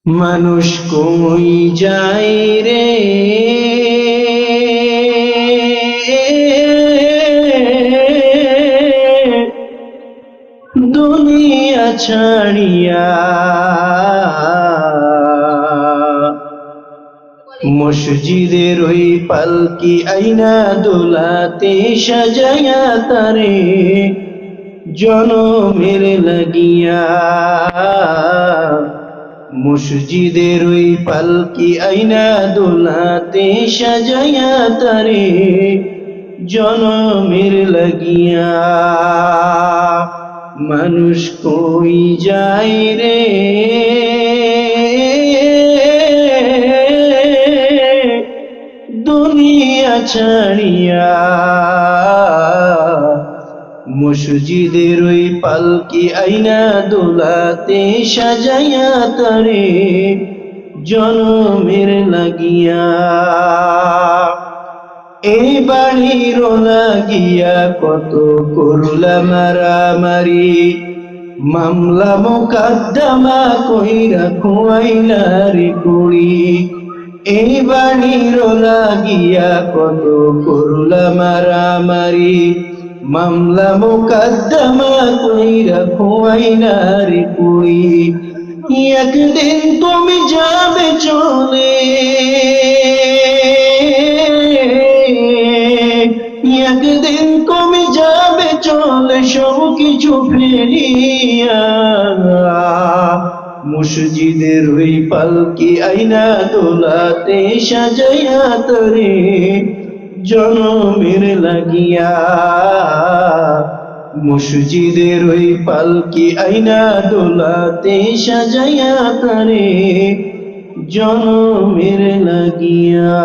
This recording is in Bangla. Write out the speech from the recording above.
মানুষ কই যায় রে, দুনিয়া ছাড়িয়া। মসজিদের ওই পালকি আইনা দোলাতে সাজায়া তারে জনমের লাগিয়া। মসজিদের ওই পালকি আইনা দোলাতে সাজায়া তারে জনমের লাগিয়া। মানুষ কই যায় রে, দুনিয়া ছাড়িয়া। মসজিদের ওই পালকি আইনা দোলাতে সাজায়া তারে জনমের লাগিয়া। এই বাড়ির লাগিয়া কত করলা মারামারি, মামলা মোকদ্দমা কইরা খুয়াইলা রে কুড়ি। এই বাড়ির লাগিয়া কত করলা মারামারি, মামলা মোকদ্দমা কইরা খুয়াইলা রে কুড়ি। একদিন তুমি যাবে চলে, একদিন তুমি যাবে চলে সব কিছু ফেলিয়া। মসজিদের ওই পালকি আইনা দোলাতে সাজাইয়া তরে জনমের লাগিয়া। মসজিদের ওই পালকি আইনা দোলাতে সাজাইয়া তরে জনমের লাগিয়া।